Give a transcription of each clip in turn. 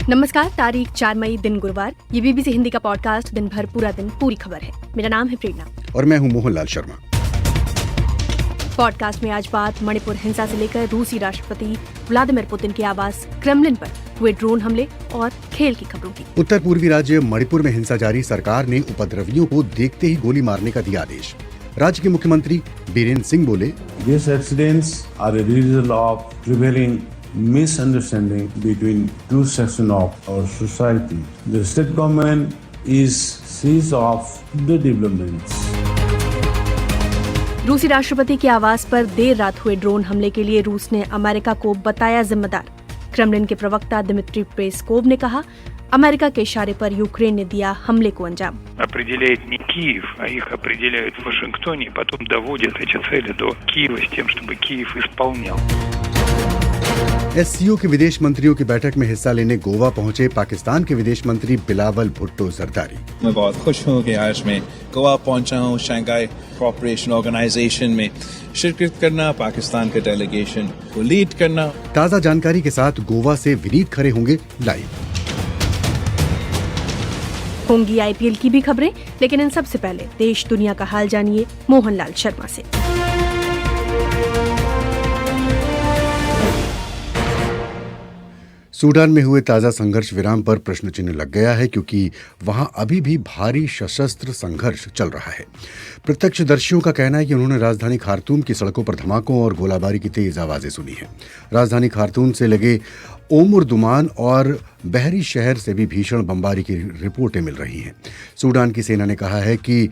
नमस्कार, तारीख 4 मई दिन गुरुवार। ये बीबीसी हिंदी का पॉडकास्ट दिन भर पूरा दिन पूरी खबर है। मेरा नाम है प्रेरणा और मैं हूं मोहनलाल शर्मा। पॉडकास्ट में आज बात मणिपुर हिंसा से लेकर रूसी राष्ट्रपति व्लादिमीर पुतिन के आवास क्रेमलिन पर हुए ड्रोन हमले और खेल की खबरों की। उत्तर पूर्वी राज्य मणिपुर में हिंसा जारी, सरकार ने उपद्रवियों को देखते ही गोली मारने का दिया आदेश। राज्य के मुख्यमंत्री बीरेन्द्र सिंह बोले, These accidents are a result of prevailing misunderstanding between two sections of our society. The state government is seized of the developments. रूसी राष्ट्रपति के आवास पर देर रात हुए ड्रोन हमले के लिए रूस ने अमेरिका को बताया जिम्मेदार। क्रेमलिन के प्रवक्ता दिमित्री पेस्कोव ने कहा, अमेरिका के इशारे पर यूक्रेन ने दिया हमले को अंजाम। Определяет не Киев, а их определяют в Вашингтоне, потом доводят эти цели до Киева с тем, чтобы Киев исполнял. एससीओ के विदेश मंत्रियों की बैठक में हिस्सा लेने गोवा पहुंचे पाकिस्तान के विदेश मंत्री बिलावल भुट्टो जरदारी। मैं बहुत खुश हूँ कि आज मैं गोवा पहुंचा हूँ। शंघाई कोऑपरेशन ऑर्गेनाइजेशन में शिरकत करना, पाकिस्तान के डेलीगेशन को लीड करना। ताज़ा जानकारी के साथ गोवा से विनीत खरे होंगे लाइव। होंगी आईपीएल की भी खबरें, लेकिन इन सबसे पहले देश दुनिया का हाल जानिए मोहनलाल शर्मा से। सूडान में हुए ताज़ा संघर्ष विराम पर प्रश्न चिन्ह लग गया है, क्योंकि वहां अभी भी भारी सशस्त्र संघर्ष चल रहा है। प्रत्यक्षदर्शियों का कहना है कि उन्होंने राजधानी खार्तूम की सड़कों पर धमाकों और गोलाबारी की तेज आवाजें सुनी हैं। राजधानी खार्तूम से लगे ओमुरदुमान और बहरी शहर से भी भीषण बमबारी की रिपोर्टें मिल रही हैं। सूडान की सेना ने कहा है कि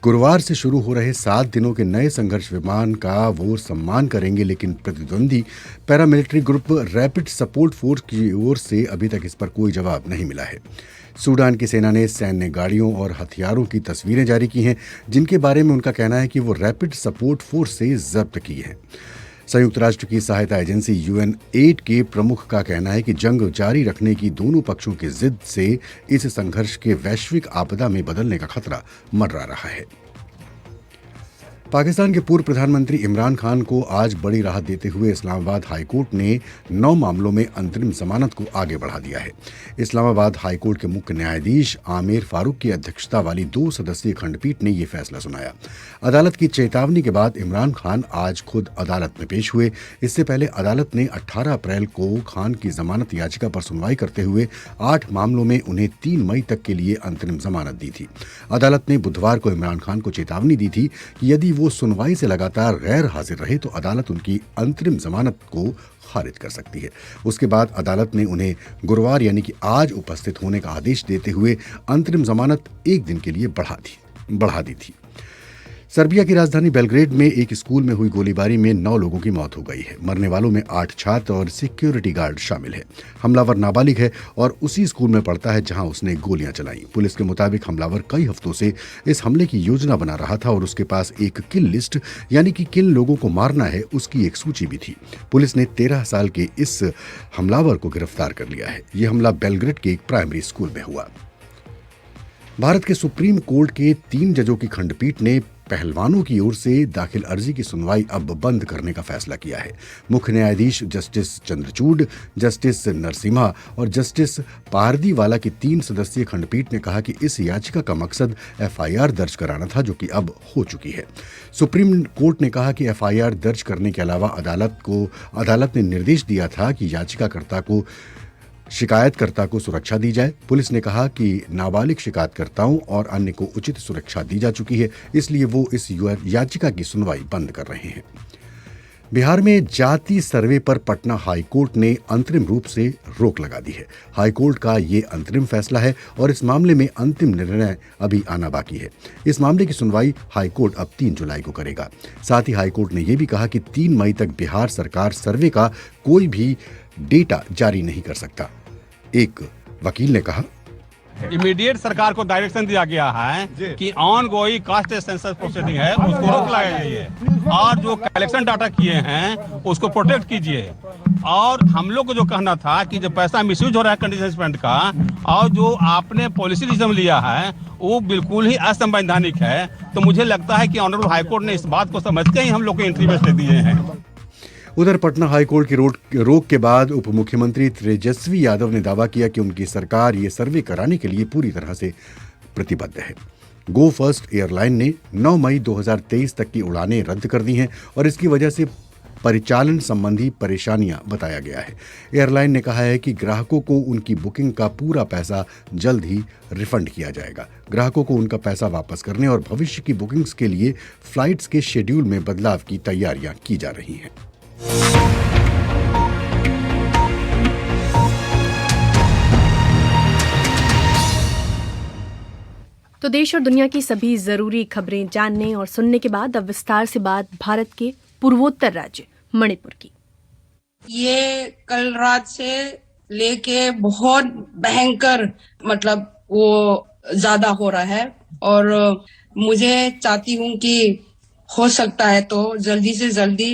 गुरुवार से शुरू हो रहे 7 दिनों के नए संघर्ष विराम का वो सम्मान करेंगे, लेकिन प्रतिद्वंदी paramilitary group rapid support force की ओर से अभी तक इस पर कोई जवाब नहीं मिला है। सूडान की सेना ने सैन्य गाड़ियों और हथियारों की तस्वीरें जारी की हैं, जिनके बारे में उनका कहना है कि वो रैपिड सपोर्ट फोर्स से जब्त की हैं। संयुक्त राष्ट्र की सहायता एजेंसी UN-8 के प्रमुख का कहना है कि जंग जारी रखने की दोनों पक्षों की जिद से इस संघर्ष के वैश्विक आपदा में बदलने का खतरा मंडरा रहा है। पाकिस्तान के पूर्व प्रधानमंत्री इमरान खान को आज बड़ी राहत देते हुए इस्लामाबाद हाईकोर्ट ने 9 मामलों में अंतरिम जमानत को आगे बढ़ा दिया है। इस्लामाबाद हाईकोर्ट के मुख्य न्यायाधीश आमिर फारूक की अध्यक्षता वाली 2 सदस्यीय खंडपीठ ने यह फैसला सुनाया। अदालत की चेतावनी के बाद इमरान खान आज खुद अदालत में पेश हुए। इससे पहले अदालत ने 18 अप्रैल को खान की जमानत याचिका पर सुनवाई करते हुए 8 मामलों में उन्हें 3 मई तक के लिए अंतरिम जमानत दी थी। अदालत ने बुधवार को इमरान खान को चेतावनी दी थी कि यदि वो सुनवाई से लगातार गैर हाजिर रहे तो अदालत उनकी अंतरिम जमानत को खारिज कर सकती है। उसके बाद अदालत ने उन्हें गुरुवार यानी कि आज उपस्थित होने का आदेश देते हुए अंतरिम जमानत 1 दिन के लिए बढ़ा दी थी। सर्बिया की राजधानी बेलग्रेड में एक स्कूल में हुई गोलीबारी में 9 लोगों की मौत हो गई है। मरने वालों में 8 छात्र और सिक्योरिटी गार्ड शामिल है। हमलावर नाबालिग है और उसी स्कूल में पढ़ता है जहां उसने गोलियां चलाई। पुलिस के मुताबिक हमलावर कई हफ्तों से इस हमले की योजना बना रहा था और उसके पास एक किल लिस्ट यानी कि किन लोगों को मारना है उसकी एक सूची भी थी। पुलिस ने 13 साल के इस हमलावर को गिरफ्तार कर लिया है। यह हमला बेलग्रेड के एक प्राइमरी स्कूल में हुआ। भारत के सुप्रीम कोर्ट के 3 जजों की खंडपीठ ने पहलवानों की ओर से दाखिल अर्जी की सुनवाई अब बंद करने का फैसला किया है। मुख्य न्यायाधीश जस्टिस चंद्रचूड़, जस्टिस नरसिम्हा और जस्टिस पारदीवाला की 3 सदस्यीय खंडपीठ ने कहा कि इस याचिका का मकसद FIR दर्ज कराना था, जो कि अब हो चुकी है। सुप्रीम कोर्ट ने कहा कि FIR दर्ज करने के अलावा अदालत ने निर्देश दिया था कि शिकायतकर्ता को सुरक्षा दी जाए। पुलिस ने कहा कि नाबालिग शिकायतकर्ताओं और अन्य को उचित सुरक्षा दी जा चुकी है, इसलिए वो इस याचिका की सुनवाई बंद कर रहे हैं। बिहार में जाति सर्वे पर पटना हाईकोर्ट ने अंतरिम रूप से रोक लगा दी है। हाईकोर्ट का ये अंतरिम फैसला है और इस मामले में अंतिम निर्णय अभी आना बाकी है। इस मामले की सुनवाई हाईकोर्ट अब 3 जुलाई को करेगा। साथ ही हाईकोर्ट ने यह भी कहा कि 3 मई तक बिहार सरकार सर्वे का कोई भी डेटा जारी नहीं कर सकता। एक वकील ने कहा, इमीडिएट सरकार को डायरेक्शन दिया गया है कि on going caste census proceeding है उसको रोक लगाया जाइए और जो कलेक्शन डाटा किए हैं उसको प्रोटेक्ट कीजिए। और हम लोग को जो कहना था कि जो पैसा मिसयूज हो रहा है कंडीशन स्पेंड का और जो आपने पॉलिसी डिसीजन लिया है वो बिल्कुल ही असंवैधानिक है। तो मुझे लगता है कि ऑनरेबल हाईकोर्ट ने इस बात को समझ के ही हम लोग को एंट्री दे दिए हैं। उधर पटना हाईकोर्ट की रोक के बाद उप मुख्यमंत्री तेजस्वी यादव ने दावा किया कि उनकी सरकार ये सर्वे कराने के लिए पूरी तरह से प्रतिबद्ध है। गो फर्स्ट एयरलाइन ने 9 मई 2023 तक की उड़ानें रद्द कर दी हैं और इसकी वजह से परिचालन संबंधी परेशानियां बताया गया है। एयरलाइन ने कहा है कि ग्राहकों को उनकी बुकिंग का पूरा पैसा जल्द ही रिफंड किया जाएगा। ग्राहकों को उनका पैसा वापस करने और भविष्य की बुकिंग्स के लिए फ्लाइट्स के शेड्यूल में बदलाव की तैयारियां की जा रही हैं। तो देश और दुनिया की सभी जरूरी खबरें जानने और सुनने के बाद अब विस्तार से बात भारत के पूर्वोत्तर राज्य मणिपुर की। ये कल रात से लेके बहुत भयंकर मतलब वो ज्यादा हो रहा है और मुझे चाहती हूँ कि हो सकता है तो जल्दी से जल्दी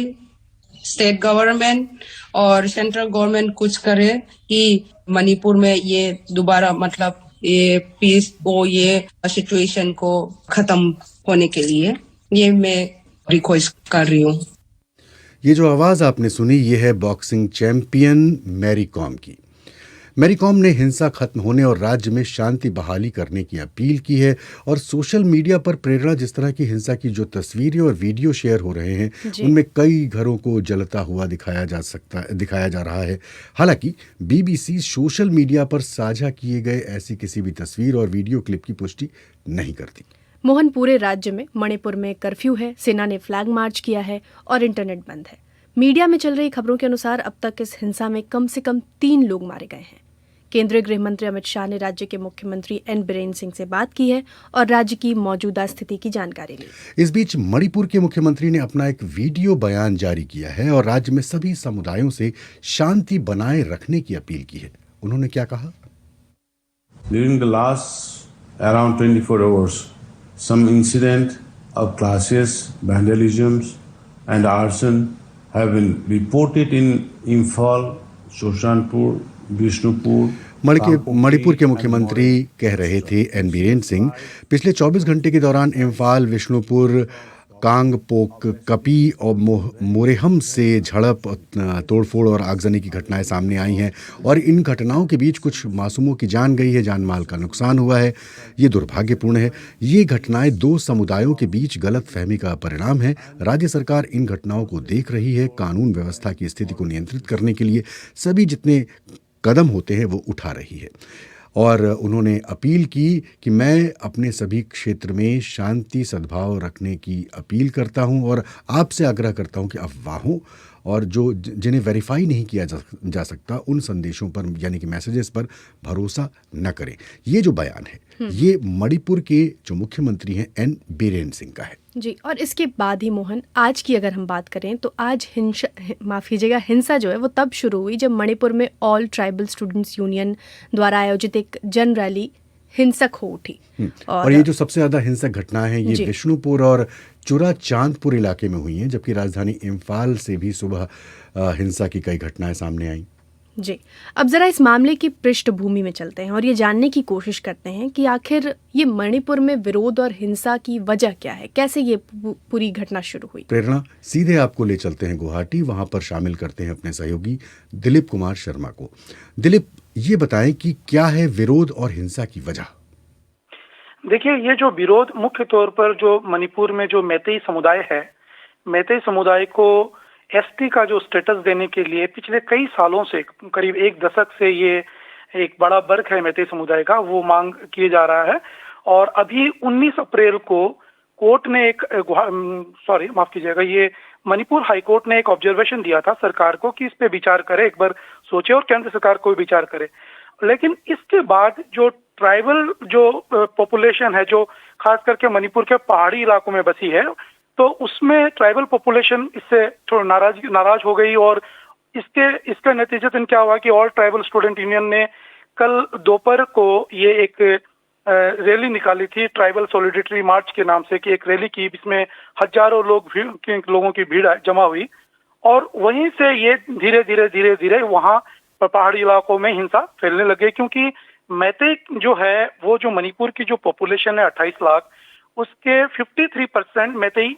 स्टेट गवर्नमेंट और सेंट्रल गवर्नमेंट कुछ करे कि मणिपुर में ये दोबारा मतलब ये पीस को ये सिचुएशन को खत्म होने के लिए ये मैं रिक्वेस्ट कर रही हूँ। ये जो आवाज आपने सुनी ये है बॉक्सिंग चैंपियन मैरी कॉम की। मैरी कॉम ने हिंसा खत्म होने और राज्य में शांति बहाली करने की अपील की है और सोशल मीडिया पर प्रेरणा जिस तरह की हिंसा की जो तस्वीरें और वीडियो शेयर हो रहे हैं उनमें कई घरों को जलता हुआ दिखाया जा रहा है। हालांकि बीबीसी सोशल मीडिया पर साझा किए गए ऐसी किसी भी तस्वीर और वीडियो क्लिप की पुष्टि नहीं करती। मोहन, पूरे राज्य में मणिपुर में कर्फ्यू है, सेना ने फ्लैग मार्च किया है और इंटरनेट बंद है। मीडिया में चल रही खबरों के अनुसार अब तक इस हिंसा में कम से कम 3 लोग मारे गए हैं। केंद्रीय गृह मंत्री अमित शाह ने राज्य के मुख्यमंत्री एन बीरेन सिंह से बात की है और राज्य की मौजूदा स्थिति की जानकारी ली। इस बीच मणिपुर के मुख्यमंत्री ने अपना एक वीडियो बयान जारी किया है और राज्य में सभी समुदायों से शांति बनाए रखने की अपील की है। उन्होंने क्या कहा? During the last around 24 hours, some incident of clashes, vandalisms and arson have been reported in Imphal, Shoshanpur, Bishnupur, Manipur के मुख्यमंत्री कह रहे थे एन बीरेन सिंह, पिछले 24 घंटे के दौरान इम्फाल, विष्णुपुर, कांगपोक, कपी और मोरेहम से झड़प, तोड़फोड़ और आगजनी की घटनाएं सामने आई हैं और इन घटनाओं के बीच कुछ मासूमों की जान गई है, जान माल का नुकसान हुआ है। ये दुर्भाग्यपूर्ण है। ये घटनाएं 2 समुदायों के बीच गलत फहमी का परिणाम है। राज्य सरकार इन घटनाओं को देख रही है। कानून व्यवस्था की स्थिति को नियंत्रित करने के लिए सभी जितने कदम होते हैं वो उठा रही है। और उन्होंने अपील की कि मैं अपने सभी क्षेत्र में शांति सद्भाव रखने की अपील करता हूं और आपसे आग्रह करता हूं कि अफवाहों और जो जिन्हें वेरीफाई नहीं किया जा सकता उन संदेशों पर यानी कि मैसेजेस पर भरोसा न करें। ये जो बयान है ये मणिपुर के जो मुख्यमंत्री हैं एन बीरेन सिंह का है जी। और इसके बाद ही मोहन, आज की अगर हम बात करें तो आज हिंसा जो है वो तब शुरू हुई जब मणिपुर में ऑल ट्राइबल स्टूडेंट्स यूनियन द्वारा आयोजित एक जन रैली हिंसक हो उठी। और ये जो सबसे ज्यादा हिंसक घटनाएं हैं ये विष्णुपुर और चुरा चांदपुर इलाके में हुई हैं, जबकि राजधानी इम्फाल से भी सुबह हिंसा की कई घटनाएं सामने आई। जी, अब जरा इस मामले की पृष्ठभूमि में चलते हैं और ये जानने की कोशिश करते हैं कि आखिर ये मणिपुर में विरोध और हिंसा की वजह क्या है, कैसे ये पूरी घटना शुरू हुई। प्रेरणा, सीधे आपको ले चलते हैं गुवाहाटी, वहां पर शामिल करते हैं अपने सहयोगी दिलीप कुमार शर्मा को। दिलीप, ये बताएं कि क्या है विरोध और हिंसा की वजह। देखिए, ये जो विरोध मुख्य तौर पर जो मणिपुर में जो मैतेई समुदाय है, मैतेई समुदाय को एसटी का जो स्टेटस देने के लिए पिछले कई सालों से, करीब 1 दशक से ये एक बड़ा वर्ग है मैतेई समुदाय का, वो मांग किए जा रहा है। और अभी 19 अप्रैल को कोर्ट ने ये मणिपुर हाई कोर्ट ने एक ऑब्जर्वेशन दिया था सरकार को कि इस पे विचार करे, एक बार सोचे और केंद्र सरकार को भी विचार करे। लेकिन इसके बाद जो ट्राइबल जो पॉपुलेशन है, जो खास करके मणिपुर के पहाड़ी इलाकों में बसी है, तो उसमें ट्राइबल पॉपुलेशन इससे थोड़ा नाराज हो गई और इसके नतीजतन क्या हुआ कि ऑल ट्राइबल स्टूडेंट यूनियन ने कल दोपहर को ये एक रैली निकाली थी, ट्राइबल सॉलिडेरिटी मार्च के नाम से, कि एक रैली की, इसमें हजारों लोगों की भीड़ जमा हुई और वहीं से ये धीरे धीरे वहां पहाड़ी इलाकों में हिंसा फैलने लगे। क्योंकि मैतेई जो है, वो जो मणिपुर की जो पॉपुलेशन है 28 लाख, उसके 53% मैतेई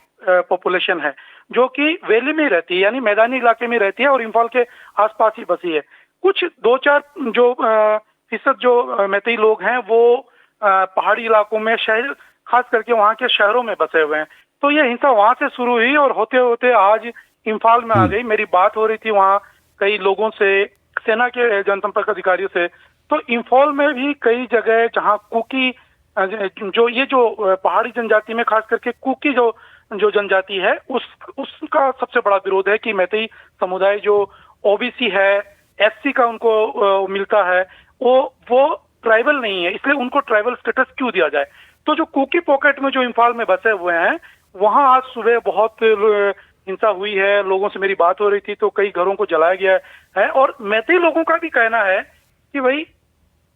पॉपुलेशन है, जो कि वैली में रहती है, यानी मैदानी इलाके में रहती है और इम्फाल के आसपास ही बसी है। कुछ 2-4 जो फीसद जो मैतेई लोग हैं वो पहाड़ी इलाकों में, शहर खास करके वहाँ के शहरों में बसे हुए हैं। तो ये हिंसा वहाँ से शुरू हुई और होते होते आज इम्फाल में आ गई। मेरी बात हो रही थी वहाँ कई लोगों से, सेना के जनसंपर्क अधिकारियों से, तो इम्फाल में भी कई जगह जहाँ कुकी जो पहाड़ी जनजाति में खास करके कुकी जो जनजाति है उसका सबसे बड़ा विरोध है कि मैतेई समुदाय जो ओबीसी है, एससी का उनको मिलता है, वो ट्राइबल नहीं है, इसलिए उनको ट्राइबल स्टेटस क्यों दिया जाए। तो जो कुकी पॉकेट में जो इम्फाल में बसे हुए हैं वहां आज सुबह बहुत हिंसा हुई है। लोगों से मेरी बात हो रही थी तो कई घरों को जलाया गया है। और मैतेई लोगों का भी कहना है कि भाई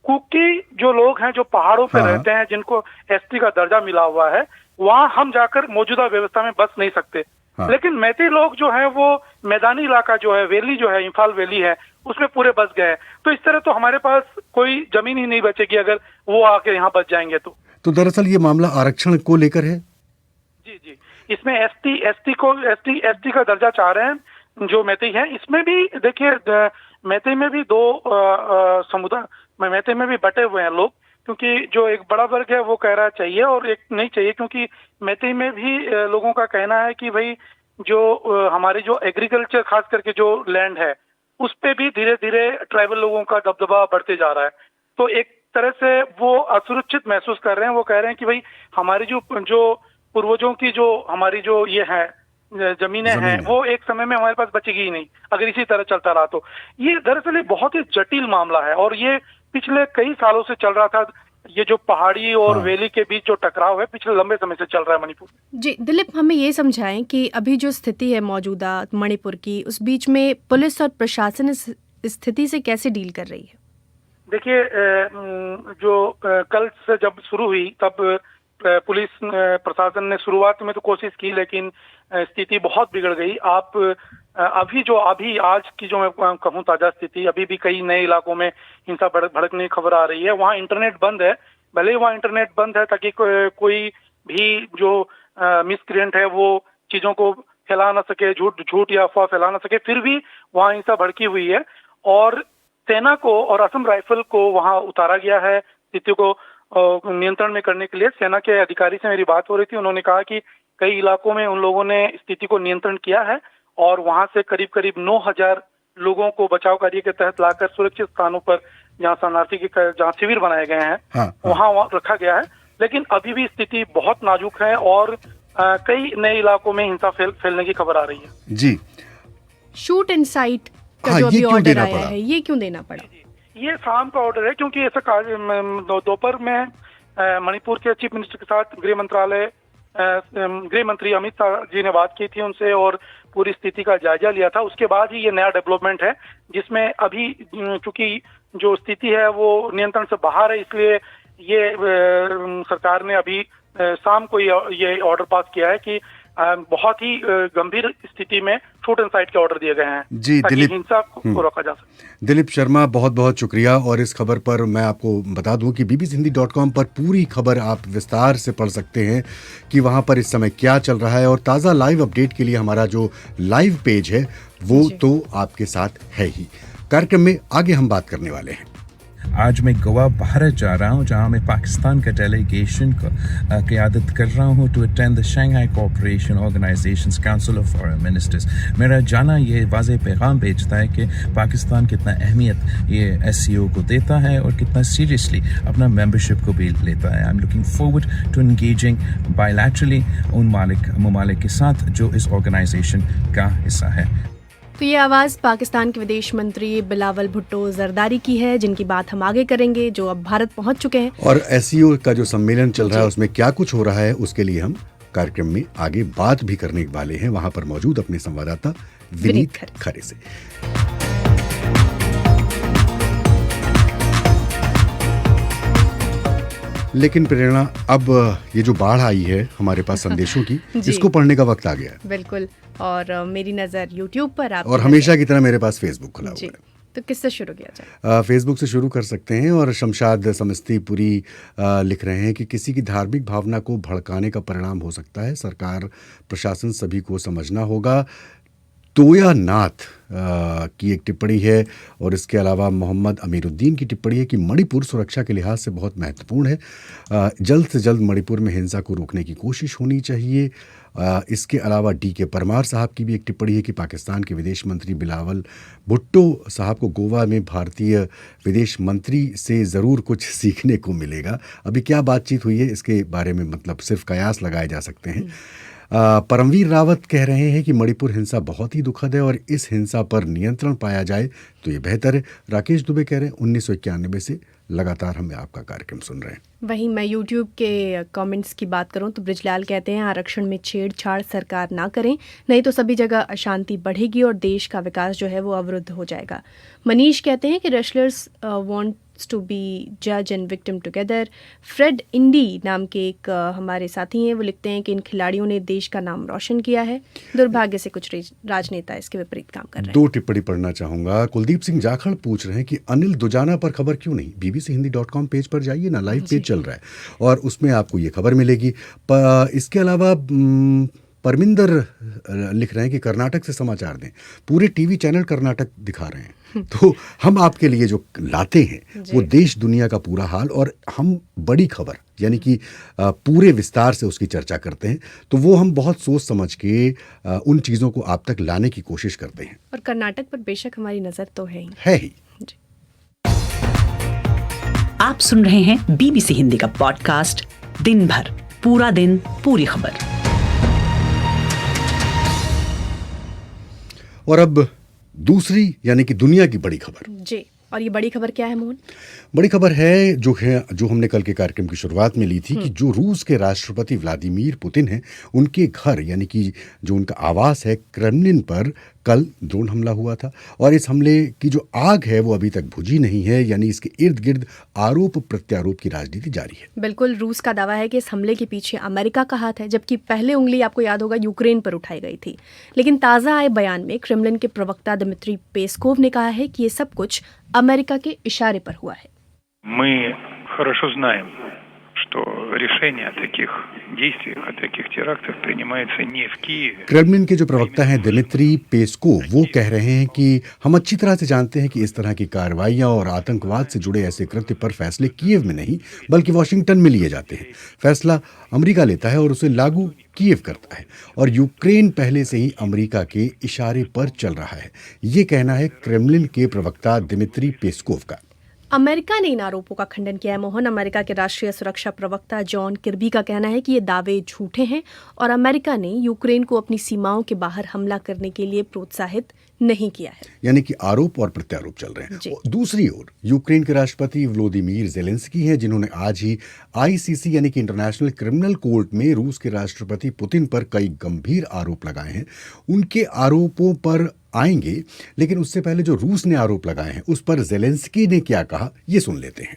कुकी जो लोग हैं जो पहाड़ों पे रहते हैं, जिनको एसटी का दर्जा मिला हुआ है, वहां हम जाकर मौजूदा व्यवस्था में बस नहीं सकते। लेकिन मैतेई लोग जो है वो मैदानी इलाका जो है, वैली जो है, इम्फाल वैली है, उसमें पूरे बस गए हैं। तो इस तरह तो हमारे पास कोई जमीन ही नहीं बचेगी अगर वो आके यहाँ बच जाएंगे। तो दरअसल ये मामला आरक्षण को लेकर है। जी, इसमें एसटी का दर्जा चाह रहे हैं जो मैतेई हैं। इसमें भी देखिए, मैतेई में भी 2 समुदाय, मैतेई में भी बटे हुए हैं लोग, क्योंकि जो एक बड़ा वर्ग है वो कह रहा चाहिए और एक नहीं चाहिए, क्योंकि मैतेई में भी लोगों का कहना है कि भाई जो हमारी जो एग्रीकल्चर खास करके जो लैंड है उस पे भी धीरे धीरे ट्राइबल लोगों का दबदबा बढ़ते जा रहा है। तो एक तरह से वो असुरक्षित महसूस कर रहे हैं। वो कह रहे हैं कि भाई हमारी जो पूर्वजों की जो हमारी जो ये है जमीनें हैं वो एक समय में हमारे पास बचेगी ही नहीं अगर इसी तरह चलता रहा। तो ये दरअसल बहुत ही जटिल मामला है और ये पिछले कई सालों से चल रहा था। ये जो पहाड़ी और वैली के बीच जो टकराव है पिछले लंबे समय से चल रहा है मणिपुर में। जी दिलीप, हमें ये समझाएं कि अभी जो स्थिति है मौजूदा मणिपुर की, उस बीच में पुलिस और प्रशासन इस स्थिति से कैसे डील कर रही है? देखिए, जो कल से जब शुरू हुई तब पुलिस प्रशासन ने शुरुआत में तो कोशिश की, लेकिन स्थिति बहुत बिगड़ गई। अभी आज की जो मैं कहूँ ताजा स्थिति, अभी भी कई नए इलाकों में हिंसा भड़कने की खबर आ रही है। वहाँ इंटरनेट बंद है, भले ही वहाँ इंटरनेट बंद है ताकि कोई भी जो मिसक्रिएंट है वो चीजों को फैला ना सके, झूठ या अफवाह फैला ना सके, फिर भी वहाँ हिंसा भड़की हुई है और सेना को और असम राइफल को वहाँ उतारा गया है स्थिति को नियंत्रण में करने के लिए। सेना के अधिकारी से मेरी बात हो रही थी, उन्होंने कहा कि कई इलाकों में उन लोगों ने स्थिति को नियंत्रण किया है और वहां से करीब 9,000 लोगों को बचाव कार्य के तहत लाकर सुरक्षित स्थानों पर, जहां शरणार्थी के जहां शिविर बनाए गए हैं वहां रखा गया है। लेकिन अभी भी स्थिति बहुत नाजुक है और कई नए इलाकों में हिंसा फैलने की खबर आ रही है। जी, शूट इन साइट का जो अभी ऑर्डर आया है, ये क्यों देना पड़ा? ये शाम का ऑर्डर है, क्योंकि ऐसा दोपहर में मणिपुर के चीफ मिनिस्टर के साथ गृह मंत्री अमित शाह जी ने बात की थी उनसे और पूरी स्थिति का जायजा लिया था। उसके बाद ही ये नया डेवलपमेंट है, जिसमें अभी चूंकि जो स्थिति है वो नियंत्रण से बाहर है, इसलिए ये सरकार ने अभी शाम को ये ऑर्डर पास किया है कि बहुत ही गंभीर स्थिति में शूट एंड साइट के ऑर्डर दिए गए हैं जी, ताकि हिंसा को रोका जा सके। दिलीप शर्मा, बहुत बहुत शुक्रिया। और इस खबर पर मैं आपको बता दूं कि bbchindi.com पर पूरी खबर आप विस्तार से पढ़ सकते हैं कि वहां पर इस समय क्या चल रहा है। और ताज़ा लाइव अपडेट के लिए हमारा जो लाइव पेज है वो तो आपके साथ है ही। कार्यक्रम में आगे हम बात करने वाले हैं। आज मैं गोवा भारत जा रहा हूँ, जहाँ मैं पाकिस्तान का डेलीगेशन को क़यादत कर रहा हूँ to attend the Shanghai Cooperation Organisations Council of Foreign Ministers. मेरा जाना ये वाज़ेह पैगाम भेजता है कि पाकिस्तान कितना अहमियत ये SCO को देता है और कितना सीरियसली अपना मेंबरशिप को भी लेता है। I am looking forward to engaging bilaterally उन ममालिक के साथ जो इस ऑर्गेनाइजेशन का हिस्सा है। तो ये आवाज़ पाकिस्तान के विदेश मंत्री बिलावल भुट्टो जरदारी की है, जिनकी बात हम आगे करेंगे, जो अब भारत पहुंच चुके हैं। और SCO का जो सम्मेलन चल रहा है उसमें क्या कुछ हो रहा है उसके लिए हम कार्यक्रम में आगे बात भी करने वाले हैं, वहां पर मौजूद अपने संवाददाता विनीत खरे से। लेकिन प्रेरणा, अब ये जो बाढ़ आई है हमारे पास संदेशों की, इसको पढ़ने का वक्त आ गया है। बिल्कुल, और मेरी नजर YouTube पर, आप और हमेशा की तरह मेरे पास Facebook खुला हुआ है। तो किससे शुरू किया जाए? फेसबुक से शुरू कर सकते हैं। और शमशाद समस्तीपुरी लिख रहे हैं कि किसी की धार्मिक भावना को भड़काने का परिणाम हो सकता है। सरकार प्रशासन सभी को समझना होगा। तोया नाथ की एक टिप्पणी है। और इसके अलावा मोहम्मद अमीरुद्दीन की टिप्पणी है कि मणिपुर सुरक्षा के लिहाज से बहुत महत्वपूर्ण है। जल्द से जल्द मणिपुर में हिंसा को रोकने की कोशिश होनी चाहिए। इसके अलावा DK परमार साहब की भी एक टिप्पणी है कि पाकिस्तान के विदेश मंत्री बिलावल भुट्टो साहब को गोवा में भारतीय विदेश मंत्री से ज़रूर कुछ सीखने को मिलेगा। अभी क्या बातचीत हुई है इसके बारे में मतलब सिर्फ कयास लगाए जा सकते हैं। परमवीर रावत कह रहे हैं कि मणिपुर हिंसा बहुत ही दुखद है और इस हिंसा पर नियंत्रण पाया जाए तो ये बेहतर है। राकेश दुबे कह रहे हैं 1991 से लगातार हम आपका कार्यक्रम सुन रहे हैं। वहीं मैं YouTube के कमेंट्स की बात करूं तो ब्रिजलाल कहते हैं आरक्षण में छेड़छाड़ सरकार ना करें, नहीं तो सभी जगह अशांति बढ़ेगी और देश का विकास जो है वो अवरुद्ध हो जाएगा। मनीष कहते हैं कि रेसलर्स वांट्स टू बी जज एंड विक्टिम टुगेदर। फ्रेड इंडी नाम के एक हमारे साथी हैं, वो लिखते हैं कि इन खिलाड़ियों ने देश का नाम रोशन किया है, दुर्भाग्य से कुछ राजनेता इसके विपरीत काम कर रहे हैं। 2 टिप्पणी पढ़ना चाहूंगा। कुलदीप सिंह जाखड़ पूछ रहे हैं कि अनिल दुजाना पर खबर क्यों नहीं? bbchindi.com पेज पर जाइए ना, लाइव पेज चल रहा है और उसमें आपको ये खबर मिलेगी। इसके अलावा परमिंदर लिख रहे हैं कि कर्नाटक से समाचार दें। पूरे टीवी चैनल कर्नाटक दिखा रहे हैं। तो हम आपके लिए जो लाते हैं वो देश दुनिया का पूरा हाल और हम बड़ी खबर यानी कि पूरे विस्तार से उसकी चर्चा करते हैं। तो वो हम बहुत सोच समझ के उन चीज़ों को आप तक लाने की कोशिश करते हैं। और कर्नाटक पर बेशक हमारी नज़र तो है ही। आप सुन रहे हैं BBC हिंदी का पॉडकास्ट दिन भर, पूरा दिन, पूरी खबर। और अब दूसरी यानी कि दुनिया की बड़ी खबर जी। और ये बड़ी खबर क्या है मोहन? बड़ी खबर है जो हमने कल के कार्यक्रम की शुरुआत में ली थी कि जो रूस के राष्ट्रपति व्लादिमीर पुतिन हैं उनके घर यानी कि जो उनका आवास है क्रेमलिन पर कल ड्रोन हमला हुआ था। और इस हमले की जो आग है वो अभी तक बुझी नहीं है, यानी इसके इर्द गिर्द आरोप प्रत्यारोप की राजनीति जारी है। बिल्कुल, रूस का दावा है कि इस हमले के पीछे अमेरिका का हाथ है, जबकि पहले उंगली आपको याद होगा यूक्रेन पर उठाई गई थी। लेकिन ताज़ा आए बयान में क्रेमलिन के प्रवक्ता दिमित्री पेस्कोव ने कहा है कि ये सब कुछ अमेरिका के इशारे पर हुआ है। Мы хорошо знаем, что решение о таких действиях, о таких терактах принимается не в Киеве. क्रेमलिन के जो प्रवक्ता हैं दिमित्री पेस्कोव वो कह रहे हैं कि हम अच्छी तरह से जानते हैं कि इस तरह की कार्रवाइयां और आतंकवाद से जुड़े ऐसे कृत्य पर फैसले कीव में नहीं बल्कि वॉशिंगटन में लिए जाते हैं। फैसला अमेरिका लेता है और उसे लागू कीव करता है और यूक्रेन पहले से ही अमेरिका के इशारे पर चल रहा है। ये कहना है क्रेमलिन के प्रवक्ता दिमित्री पेस्कोव का। अमेरिका ने इन आरोपों का खंडन किया है मोहन। अमेरिका के राष्ट्रीय सुरक्षा प्रवक्ता जॉन किर्बी का कहना है कि ये दावे झूठे हैं और अमेरिका ने यूक्रेन को अपनी सीमाओं के बाहर हमला करने के लिए प्रोत्साहित नहीं किया है। यानी कि आरोप और प्रत्यारोप चल रहे हैं। दूसरी ओर यूक्रेन के राष्ट्रपति व्लादिमीर ज़ेलेंस्की हैं, जिन्होंने आज ही ICC यानी कि इंटरनेशनल क्रिमिनल कोर्ट में रूस के राष्ट्रपति पुतिन पर कई गंभीर आरोप लगाए हैं। उनके आरोपों पर आएंगे, लेकिन उससे पहले जो रूस ने आरोप लगाए हैं उस पर ज़ेलेंस्की ने क्या कहा ये सुन लेते हैं।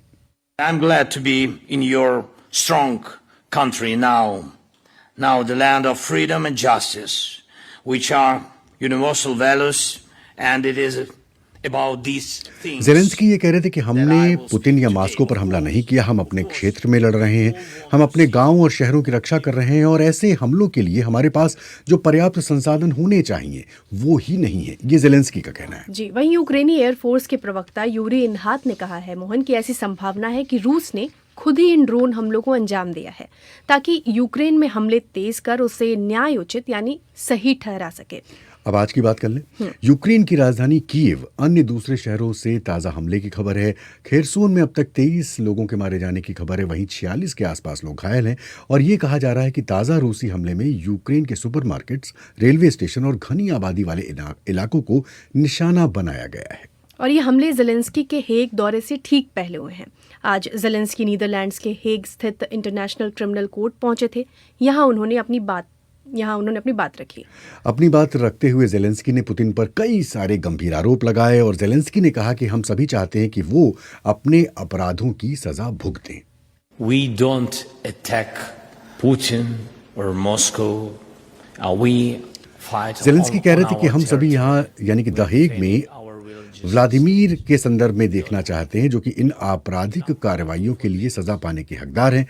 I'm glad to be in your strong country now the land of freedom and justice, which are universal values, and it is about these things. Zelensky ये कह रहे थे कि हमने पुतिन या मॉस्को पर हमला नहीं किया, हम अपने क्षेत्र में लड़ रहे हैं, हम अपने गांव और शहरों की रक्षा कर रहे हैं और ऐसे हमलों के लिए हमारे पास जो पर्याप्त संसाधन होने चाहिए वो ही नहीं है, ये ज़ेलेंस्की का कहना है। जी, वहीं यूक्रेनी एयरफोर्स के प्रवक्ता यूरी इनहात ने कहा है मोहन की ऐसी संभावना है कि रूस ने खुद ही इन ड्रोन हमलों को अंजाम दिया है ताकि यूक्रेन में हमले तेज कर उसे न्यायोचित यानी सही ठहरा सके। अब आज की बात कर लें। यूक्रेन की राजधानी कीव अन्य दूसरे शहरों से ताज़ा हमले की खबर है। खेरसोन में अब तक 23 लोगों के मारे जाने की खबर है, वहीं 46 के आसपास लोग घायल हैं और ये कहा जा रहा है कि ताज़ा रूसी हमले में यूक्रेन के सुपरमार्केट्स, रेलवे स्टेशन और घनी आबादी वाले इलाकों को निशाना बनाया गया है। और ये हमले ज़ेलेंस्की के हेग दौरे से ठीक पहले हुए हैं। आज ज़ेलेंस्की नीदरलैंड्स के हेग स्थित इंटरनेशनल क्रिमिनल कोर्ट पहुंचे थे। यहाँ उन्होंने अपनी बात रखी। अपनी बात रखते हुए ज़ेलेंस्की ने पुतिन पर कई सारे गंभीर आरोप लगाए और ज़ेलेंस्की ने कहा कि हम सभी चाहते हैं कि वो अपने अपराधों की सजा भुगतें। We don't attack Putin or Moscow. We fight. Zelensky कह रहे थे कि हम सभी यहाँ यानी कि द हेग में व्लादिमीर के संदर्भ में देखना चाहते हैं, जो कि इन आपराधिक कार्रवाइयों के लिए सजा पाने के हकदार हैं,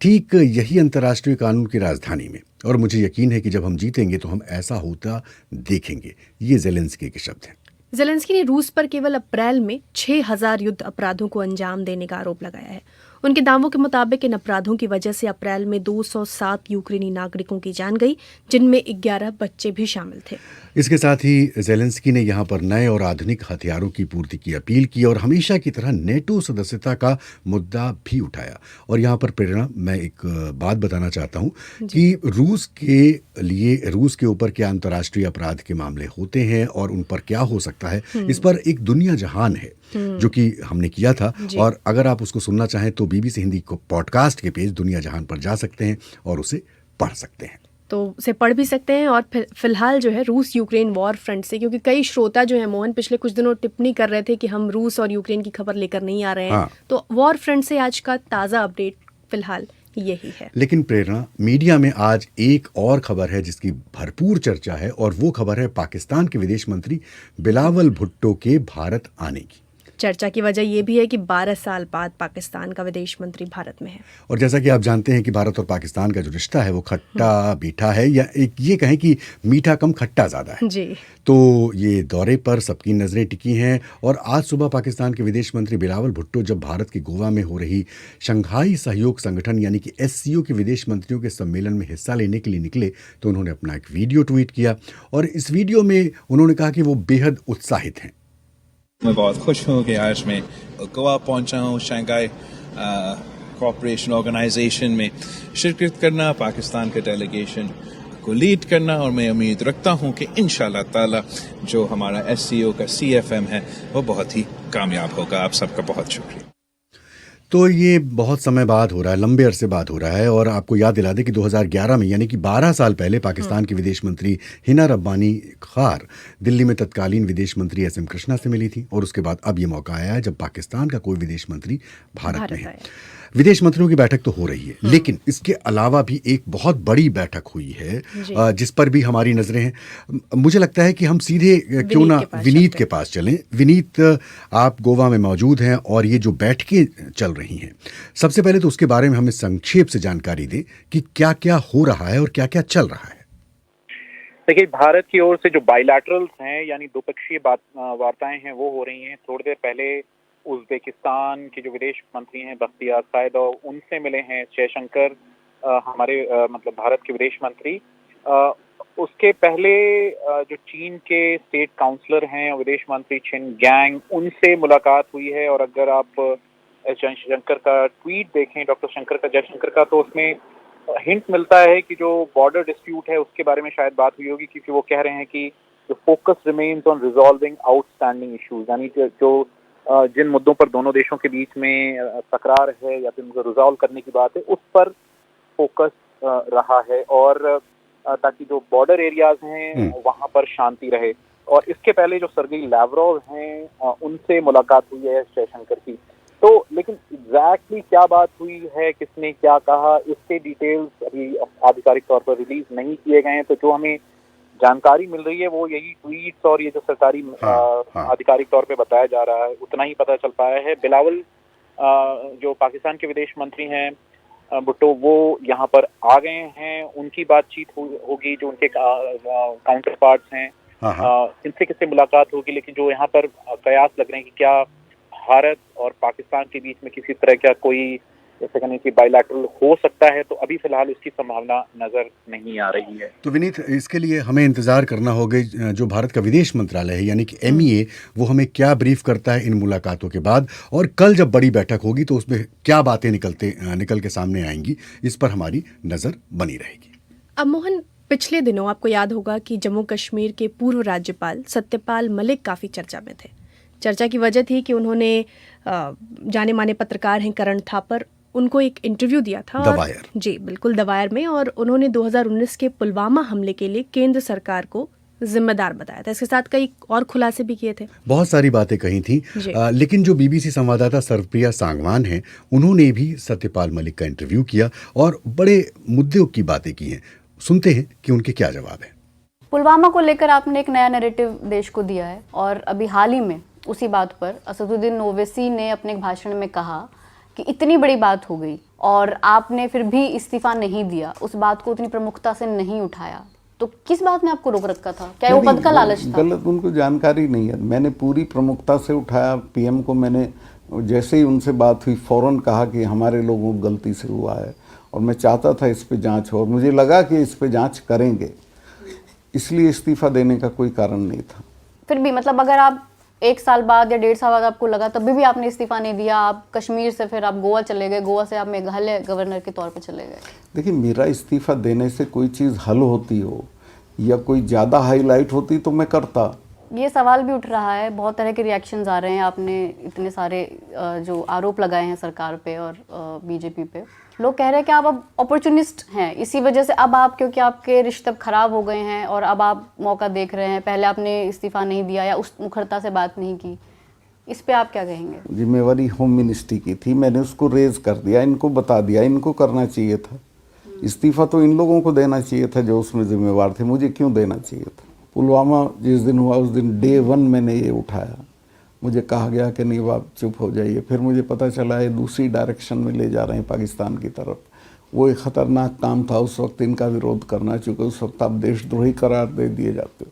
ठीक यही अंतर्राष्ट्रीय कानून की राजधानी में। और मुझे यकीन है कि जब हम जीतेंगे तो हम ऐसा होता देखेंगे। ये ज़ेलेंस्की के शब्द हैं। ज़ेलेंस्की ने रूस पर केवल अप्रैल में 6,000 युद्ध अपराधों को अंजाम देने का आरोप लगाया है। उनके दावों के मुताबिक इन अपराधों की वजह से अप्रैल में 207 यूक्रेनी नागरिकों की जान गई, जिनमें 11 बच्चे भी शामिल थे। इसके साथ ही ज़ेलेंस्की ने यहाँ पर नए और आधुनिक हथियारों की पूर्ति की अपील की और हमेशा की तरह नेटो सदस्यता का मुद्दा भी उठाया। और यहाँ पर प्रेरणा, मैं एक बात बताना चाहता हूँ कि रूस के ऊपर क्या अंतर्राष्ट्रीय अपराध के मामले होते हैं और उन पर क्या हो सकता है, इस पर एक दुनिया जहान है जो कि हमने किया था। और अगर आप उसको सुनना चाहें तो BBC हिंदी को पॉडकास्ट के पेज दुनिया जहान पर जा सकते हैं और उसे पढ़ सकते हैं। तो उसे पढ़ भी सकते हैं। और फिलहाल जो है रूस यूक्रेन वॉर फ्रंट से, क्योंकि कई श्रोता जो है मोहन पिछले कुछ दिनों टिप्पणी कर रहे थे कि हम रूस और यूक्रेन की खबर लेकर नहीं आ रहे हैं। तो वॉर फ्रंट से आज का ताज़ा अपडेट फिलहाल यही है। लेकिन प्रेरणा, मीडिया में आज एक और खबर है जिसकी भरपूर चर्चा है, और वो खबर है पाकिस्तान के विदेश मंत्री बिलावल भुट्टो के भारत आने की। चर्चा की वजह यह भी है कि 12 साल बाद पाकिस्तान का विदेश मंत्री भारत में है। और जैसा कि आप जानते हैं कि भारत और पाकिस्तान का जो रिश्ता है वो खट्टा मीठा है, या एक ये कहें कि मीठा कम खट्टा ज़्यादा है जी। तो ये दौरे पर सबकी नज़रें टिकी हैं। और आज सुबह पाकिस्तान के विदेश मंत्री बिलावल भुट्टो जब भारत के गोवा में हो रही शंघाई सहयोग संगठन यानी कि SCO के विदेश मंत्रियों के सम्मेलन में हिस्सा लेने के लिए निकले, तो उन्होंने अपना एक वीडियो ट्वीट किया। और इस वीडियो में उन्होंने कहा कि वो बेहद उत्साहित हैं। मैं बहुत खुश हूँ कि आज मैं गोवा पहुँचा हूँ, शंघाई कोऑपरेशन ऑर्गेनाइजेशन में शिरकत करना, पाकिस्तान के डेलीगेशन को लीड करना। और मैं उम्मीद रखता हूँ कि इंशाल्लाह ताला जो हमारा SCO का CFM है वो बहुत ही कामयाब होगा। आप सबका बहुत शुक्रिया। तो ये बहुत समय बाद हो रहा है, लंबे अरसे बाद हो रहा है। और आपको याद दिला दें कि 2011 में यानी कि 12 साल पहले पाकिस्तान की विदेश मंत्री हिना रब्बानी खार दिल्ली में तत्कालीन विदेश मंत्री SM कृष्णा से मिली थी। और उसके बाद अब ये मौका आया है जब पाकिस्तान का कोई विदेश मंत्री भारत में है। विदेश मंत्रियों की बैठक तो हो रही है, लेकिन इसके अलावा भी एक बहुत बड़ी बैठक हुई है जिस पर भी हमारी नजरें हैं। मुझे लगता है कि हम सीधे क्यों ना विनीत के पास चलें। विनीत, आप गोवा में मौजूद हैं और ये जो बैठकें चल रही हैं, सबसे पहले तो उसके बारे में हमें संक्षेप से जानकारी दें कि क्या क्या हो रहा है और क्या क्या चल रहा है। देखिए, भारत की ओर से जो बायलैटरल्स हैं यानी द्विपक्षीय वार्ताएं हैं वो हो रही हैं। थोड़ी देर पहले उज़्बेकिस्तान के जो विदेश मंत्री हैं बख्तियार साइदोव, उनसे मिले हैं जयशंकर, हमारे मतलब भारत के विदेश मंत्री। उसके पहले जो चीन के स्टेट काउंसलर हैं विदेश मंत्री छिन गैंग, उनसे मुलाकात हुई है। और अगर आप जयशंकर का ट्वीट देखें, डॉक्टर शंकर का, जयशंकर का, तो उसमें हिंट मिलता है कि जो बॉर्डर डिस्प्यूट है उसके बारे में शायद बात हुई होगी, क्योंकि वो कह रहे हैं कि जो focus remains on resolving outstanding issues, यानी जो जिन मुद्दों पर दोनों देशों के बीच में तकरार है या फिर उनको रिजॉल्व करने की बात है, उस पर फोकस रहा है। और ताकि जो बॉर्डर एरियाज हैं वहां पर शांति रहे। और इसके पहले जो सर्गेई लावरोव हैं उनसे मुलाकात हुई है जयशंकर की। तो लेकिन एग्जैक्टली क्या बात हुई है, किसने क्या कहा, इसके डिटेल्स अभी आधिकारिक तौर पर रिलीज नहीं किए गए हैं। तो जो हमें जानकारी मिल रही है वो यही ट्वीट्स और ये जो सरकारी आधिकारिक तौर पे बताया जा रहा है उतना ही पता चल पाया है। बिलावल जो पाकिस्तान के विदेश मंत्री हैं भुट्टो, वो यहाँ पर आ गए हैं। उनकी बातचीत होगी जो उनके काउंटर पार्ट्स हैं, इनसे किससे मुलाकात होगी। लेकिन जो यहाँ पर कयास लग रहे हैं कि क्या भारत और पाकिस्तान के बीच में किसी तरह का कोई जैसे कहने की बायलैटरल हो सकता है, तो अभी फिलहाल उसकी संभावना नजर नहीं आ रही है। तो विनीत, इसके लिए हमें इंतजार करना होगा जो भारत का विदेश मंत्रालय है यानी कि MEA, वो हमें क्या ब्रीफ करता है इन मुलाकातों के बाद। और कल जब बड़ी बैठक होगी तो उसमें क्या बातें निकल के सामने आएंगी, इस पर हमारी नजर बनी रहेगी। अब मोहन, पिछले दिनों आपको याद होगा कि जम्मू कश्मीर के पूर्व राज्यपाल सत्यपाल मलिक काफी चर्चा में थे। चर्चा की वजह थी कि उन्होंने जाने माने पत्रकार हैं करण थापर, उनको एक इंटरव्यू दिया था दवायर। जी बिल्कुल, दवायर में। और उन्होंने 2019 के पुलवामा हमले के लिए केंद्र सरकार को जिम्मेदार बताया था। इसके साथ कई और खुलासे भी किए थे, बहुत सारी बातें कही थी। लेकिन जो BBC संवाददाता सर्वप्रिया सांगवान हैं, उन्होंने भी सत्यपाल मलिक का इंटरव्यू किया और बड़े मुद्दों की बातें की हैं। सुनते हैं कि उनके क्या जवाब है। पुलवामा को लेकर आपने एक नया नैरेटिव देश को दिया है और अभी हाल ही में उसी बात पर असदुद्दीन ओवैसी ने अपने एक भाषण में कहा कि इतनी बड़ी बात हो गई और आपने फिर भी इस्तीफा नहीं दिया, उस बात को उतनी प्रमुखता से नहीं उठाया, तो किस बात ने आपको रोक रखा था? क्या वो पद का लालच था? गलत, उनको जानकारी नहीं है। मैंने पूरी प्रमुखता से उठाया। पीएम को मैंने जैसे ही उनसे बात हुई फौरन कहा कि हमारे लोगों को गलती से हुआ है और मैं चाहता था इस पे जांच हो और मुझे लगा कि इस पे जांच करेंगे, इसलिए इस्तीफा देने का कोई कारण नहीं था। फिर भी मतलब अगर आप 1 साल बाद या 1.5 साल बाद आपको लगा तभी भी आपने इस्तीफा नहीं दिया, आप कश्मीर से फिर आप गोवा चले गए, गोवा से आप मेघालय गवर्नर के तौर पे चले गए। देखिए, मेरा इस्तीफा देने से कोई चीज़ हल होती हो या कोई ज़्यादा हाईलाइट होती तो मैं करता। ये सवाल भी उठ रहा है, बहुत तरह के रिएक्शंस आ रहे हैं, आपने इतने सारे जो आरोप लगाए हैं सरकार पे और बीजेपी पे। लोग कह रहे हैं कि आप अब अपॉर्चुनिस्ट हैं, इसी वजह से अब आप, क्योंकि आपके रिश्ते खराब हो गए हैं और अब आप मौका देख रहे हैं, पहले आपने इस्तीफा नहीं दिया या उस मुखरता से बात नहीं की, इस पे आप क्या कहेंगे? जिम्मेवारी होम मिनिस्ट्री की थी, मैंने उसको रेज कर दिया, इनको बता दिया, इनको करना चाहिए था। इस्तीफा तो इन लोगों को देना चाहिए था जो उसमें जिम्मेवार थे, मुझे क्यों देना चाहिए था? पुलवामा जिस दिन हुआ उस दिन डे 1 मैंने ये उठाया, मुझे कहा गया कि नहीं आप चुप हो जाइए, फिर मुझे पता चला ये दूसरी डायरेक्शन में ले जा रहे हैं पाकिस्तान की तरफ। वो एक ख़तरनाक काम था उस वक्त इनका विरोध करना, चूँकि उस वक्त आप देशद्रोही करार दे दिए जाते हो।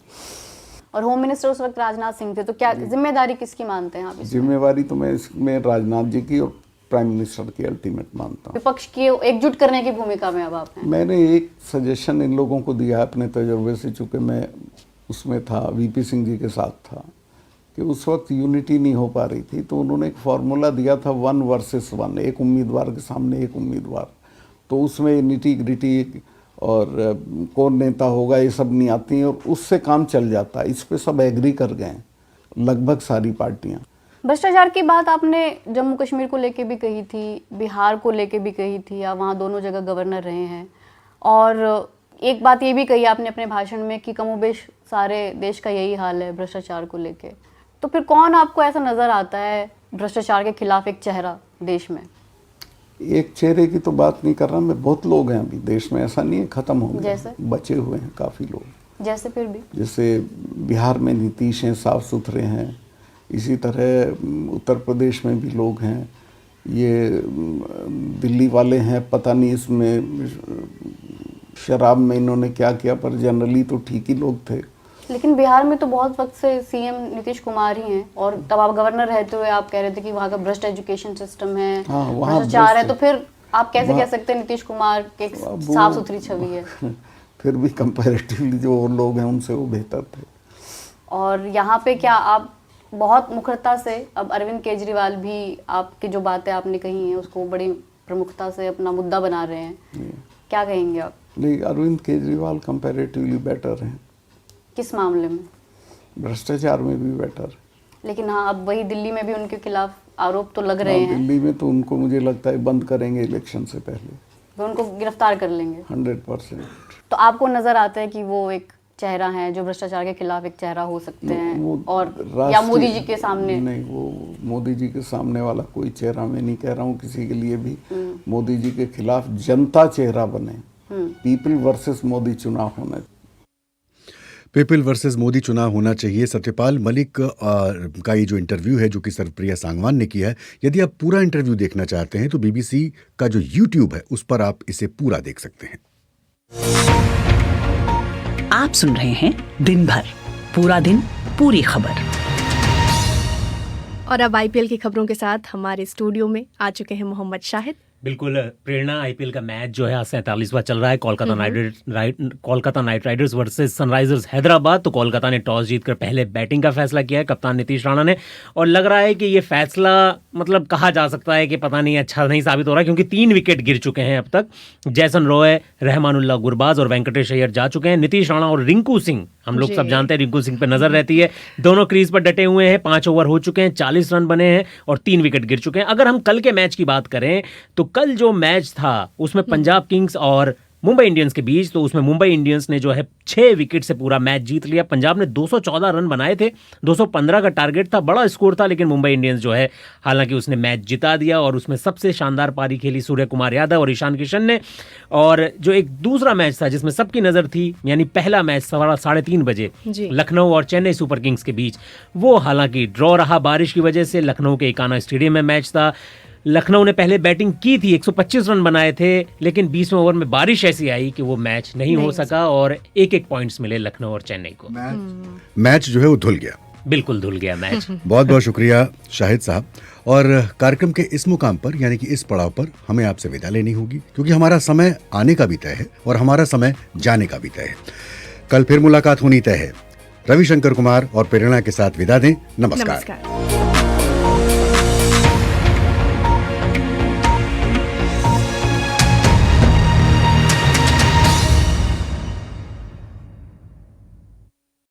और होम मिनिस्टर उस वक्त राजनाथ सिंह थे, तो क्या जिम्मेदारी किसकी मानते हैं आप? जिम्मेवारी तो मैं इसमें राजनाथ जी की और प्राइम मिनिस्टर की अल्टीमेट मानता हूँ। विपक्ष की एकजुट करने की भूमिका में अब आप हैं। मैंने एक सजेशन इन लोगों को दिया अपने तजुर्बे से, चूँकि मैं उसमें था, वीपी सिंह जी के साथ था, कि उस वक्त यूनिटी नहीं हो पा रही थी, तो उन्होंने एक फार्मूला दिया था 1 वर्सेस 1, एक उम्मीदवार के सामने एक उम्मीदवार। तो उसमें निटी ग्रिटी और कौन नेता होगा ये सब नहीं आती हैं और उससे काम चल जाता है। इस पे सब एग्री कर गए लगभग सारी पार्टियां। भ्रष्टाचार की बात आपने जम्मू कश्मीर को लेके भी कही थी, बिहार को लेके भी कही थी, आप वहाँ दोनों जगह गवर्नर रहे हैं, और एक बात ये भी कही आपने अपने भाषण में कि कमोबेश सारे देश का यही हाल है भ्रष्टाचार को लेके। तो फिर कौन आपको ऐसा नज़र आता है भ्रष्टाचार के खिलाफ एक चेहरा देश में? एक चेहरे की तो बात नहीं कर रहा मैं, बहुत लोग हैं अभी देश में, ऐसा नहीं है खत्म हो गए, जैसे बचे हुए हैं काफ़ी लोग। जैसे फिर भी जैसे बिहार में नीतीश हैं, साफ सुथरे हैं, इसी तरह उत्तर प्रदेश में भी लोग हैं, ये दिल्ली वाले हैं, पता नहीं इसमें शराब में इन्होंने क्या किया, पर जनरली तो ठीक ही लोग थे। लेकिन बिहार में तो बहुत वक्त से सीएम नीतीश कुमार ही हैं, और तब आप गवर्नर रहते हुए आप कह रहे थे कि वहाँ का भ्रष्ट एजुकेशन सिस्टम है, भ्रष्टाचार है, तो फिर आप कैसे कह सकते हैं नीतीश कुमार के साफ सुथरी छवि है? फिर भी कंपैरेटिवली जो और लोग हैं उनसे वो बेहतर थे। और यहाँ पे क्या आप बहुत मुखरता से, अब अरविंद केजरीवाल भी आपकी जो बातें आपने कही हैं उसको बड़ी प्रमुखता से अपना मुद्दा बना रहे हैं, क्या कहेंगे आप? नहीं, अरविंद केजरीवाल कंपैरेटिवली बेटर हैं। किस मामले में? भ्रष्टाचार में भी बेटर। लेकिन हाँ, अब वही दिल्ली में भी उनके खिलाफ आरोप तो लग रहे हैं। दिल्ली में तो उनको मुझे लगता है बंद करेंगे इलेक्शन से पहले, तो उनको गिरफ्तार कर लेंगे 100%। तो आपको नजर आता है कि वो एक चेहरा है जो भ्रष्टाचार के खिलाफ एक चेहरा हो सकते हैं, और या मोदी जी के सामने? नहीं, वो मोदी जी के सामने वाला कोई चेहरा मैं नहीं कह रहा हूँ किसी के लिए भी। मोदी जी के खिलाफ जनता चेहरा बने, पीपल वर्सेस मोदी चुनाव होना चाहिए। पीपल वर्सेस मोदी चुनाव होना चाहिए। सत्यपाल मलिक का ये जो इंटरव्यू है जो कि सर्वप्रिया सांगवान ने किया है, यदि आप पूरा इंटरव्यू देखना चाहते हैं तो बीबीसी का जो यूट्यूब है उस पर आप इसे पूरा देख सकते हैं। आप सुन रहे हैं दिन भर, पूरा दिन पूरी खबर। और अब आईपीएल की खबरों के साथ हमारे स्टूडियो में आ चुके हैं मोहम्मद शाहिद। बिल्कुल प्रेरणा, आईपीएल का मैच जो है आज 47वां चल रहा है। Kolkata night Riders versus Sunrisers Hyderabad. तो कोलकाता ने टॉस जीतकर पहले बैटिंग का फैसला किया है कप्तान नीतीश राणा ने, और लग रहा है कि ये फैसला मतलब कहा जा सकता है कि पता नहीं अच्छा नहीं साबित हो रहा है, क्योंकि 3 विकेट गिर चुके हैं अब तक। जैसन रॉय, रहमानुल्लाह गुरबाज और वेंकटेश अय्यर जा चुके हैं। नीतीश राणा और रिंकू सिंह, हम लोग सब जानते हैं रिंकू सिंह पर नजर रहती है, दोनों क्रीज पर डटे हुए हैं। 5 ओवर हो चुके हैं, 40 रन बने हैं और 3 विकेट गिर चुके हैं। अगर हम कल के मैच की बात करें तो कल जो मैच था उसमें पंजाब किंग्स और मुंबई इंडियंस के बीच। तो उसमें मुंबई इंडियंस ने जो है 6 विकेट से पूरा मैच जीत लिया। पंजाब ने 214 रन बनाए थे, 215 का टारगेट था, बड़ा स्कोर था, लेकिन मुंबई इंडियंस जो है हालांकि उसने मैच जिता दिया। और उसमें सबसे शानदार पारी खेली सूर्य कुमार यादव और ईशान किशन ने। और जो एक दूसरा मैच था जिसमें सबकी नजर थी, यानी पहला मैच 3:30 बजे लखनऊ और चेन्नई सुपर किंग्स के बीच, वो हालांकि ड्रॉ रहा बारिश की वजह से। लखनऊ के इकाना स्टेडियम में मैच था। लखनऊ ने पहले बैटिंग की थी, 125 रन बनाए थे, लेकिन 20वें ओवर में बारिश ऐसी आई कि वो मैच नहीं हो सका और एक पॉइंट्स मिले लखनऊ और चेन्नई को। मैच जो है वो धुल गया, बिल्कुल धुल गया मैच। बहुत बहुत शुक्रिया शाहिद साहब। और कार्यक्रम के इस मुकाम पर यानी कि इस पड़ाव पर हमें आपसे विदा लेनी होगी, क्योंकि हमारा समय आने का भी तय है और हमारा समय जाने का भी तय है। कल फिर मुलाकात होनी तय है। रविशंकर कुमार और प्रेरणा के साथ विदा दें। नमस्कार।